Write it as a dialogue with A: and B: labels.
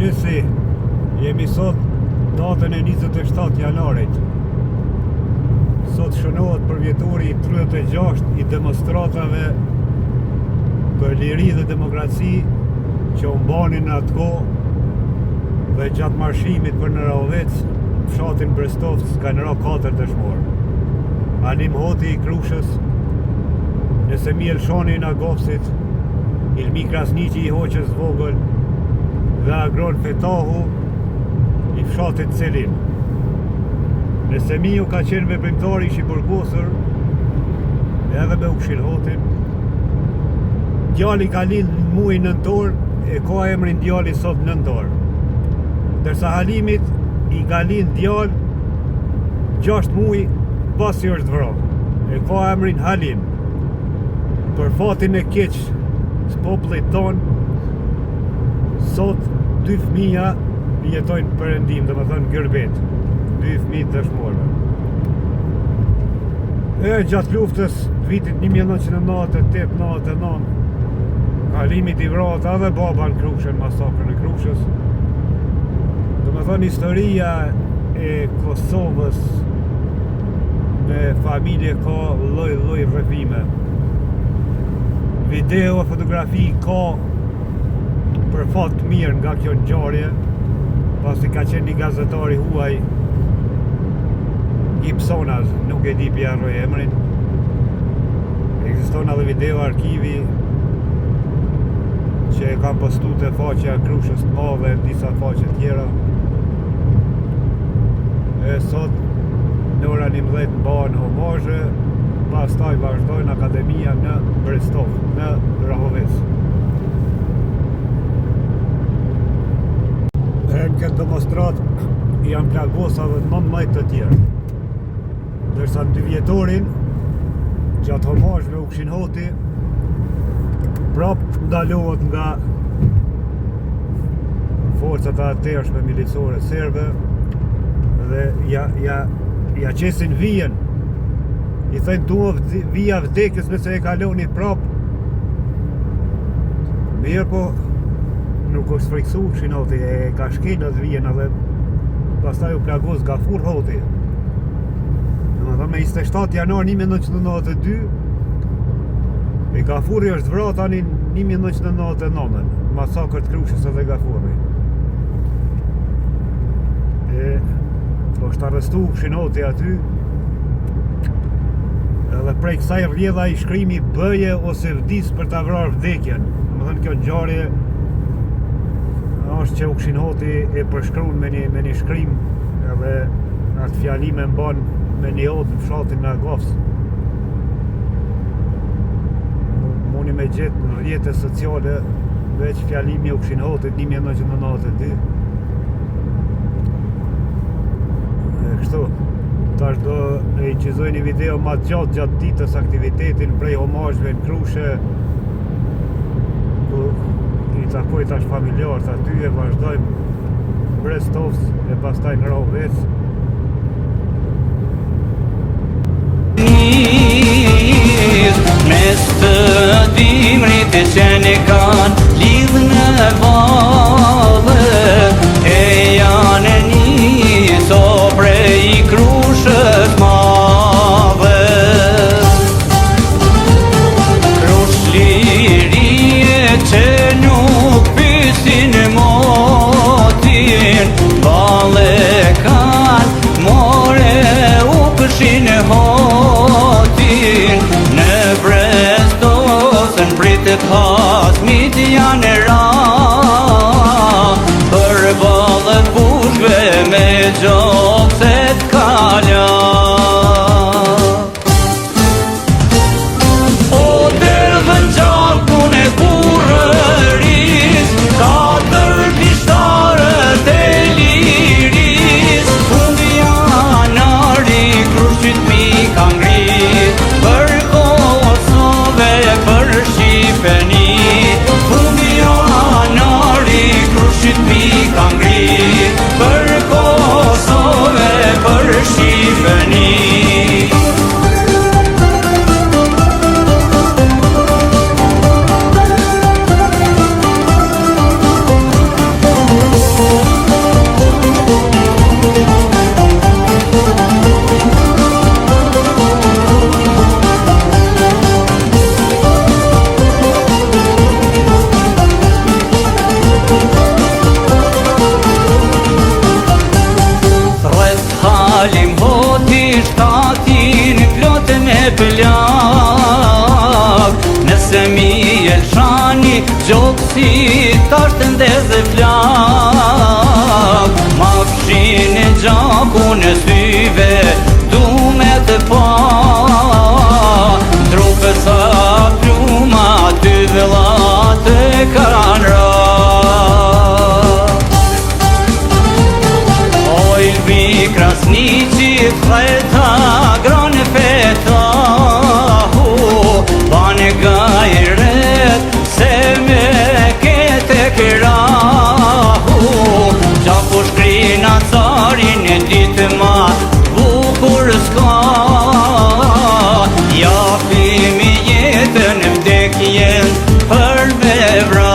A: Mirëmëngjesi, jemi sot datën e 27 janarit. Sot shënohet përvjetori i 36 i demonstratave për liri dhe demokraci që u mbanin në atë kohë dhe gjatë marshimit për në Rahovec, fshatin Brestovc ka në ra 4 dëshmorë. Alim Hoti i Krushës, Nesemi Elshani i Nagovsit, Ilmi Krasniqi i Hoqës Vogël dhe Agron Fetahu i fshatit Celin. Nesemiu ka qenë veprimtari i burgosur edhe me Ukshin Hotin. Djali ka lind në muajin nëntor e ka emrin djali sot nëntor. Ndërsa Halimit i ka lind djal 6 muaj pasi është vrarë. E ka emrin Halim. Për fatin e keq të popullit ton, sot 2 fëmija jetojnë perëndim, dhe më thënë gërbet. 2 fëmijë dëshmorëve. E gjatë luftës vitit 1998-99, Halimit i vrarë edhe baba në Krushën, masakrën e Krushës. Dhe më thënë historia e Kosovës me familje ka lloj rrëfime. Video e fotografi ka për fat të mirë nga kjo ngjarje, pasi ka qenë një gazetari huaj Gibsonaz, nuk e di pjaroj emrin. Ekziston edhe video arkivi që e kam postu të faqja Krushës të Madhe dhe disa faqe tjera. E sot në ora 11 mbahen homazhe, pastaj vazhdojnë akademia në Brestov, në Rahovec. Në këtë demonstrat janë plagosa dhe 19 të tjerë. Dërsa në 2 vjetorin, gjatë homazhve Ukshin Hoti, prap ndalohet nga forcat e atërshme milicore serbe dhe ja qesin vijen. I thënë tu vija vdekjes nëse e kaloni prap. Mirë po nuk është friksu Ukshin Hoti, e ka shkelët vijen edhe pastaj u plagos Gafur Hoti. Me 27 janar 1992 e Gafuri është vrarë tani 1999, masakër të Krushës edhe Gafuri. E është arrestu Ukshin Hoti aty, edhe prej kësaj rrjedha i shkrimi bëje ose vdis për ta vrarë vdekjen. Domethënë kjo ngjarje është që Ukshin Hoti e përshkruan me një shkrim, edhe atë fjalime mban me një odë në fshatin Nagovs. Muni me gjetë në rrjetet sociale veç fjalimi Ukshin Hotit 1992. Kështu, tash do e inqizoj një video ma gjatë ditës aktivitetin prej homazhve në Krushe, ku i takoj tash familjarët aty e vazhdojmë Brestovs e pastaj në Rahovec.
B: Mes të dimrit e që ne kanë lidhë në vallë, e janë një so prej Krushës madhe. Krush lirie që nuk pysin motin, vallë kanë more u pëshin Hotin. Në Brestovsën pritet hasmit janë ra Gjoksi tasht ndezë flak, ma fshin e gjaku në syve, du me të pa. Trupe sa pluma, ty vëllat e kanë ra. Oj lbi krasniqit, feta granë feta, bane gajret, se me kete kërahu. Qapo shkrina carin e ditë ma bukur s'ka, japimi jetën vdekjen për me vra.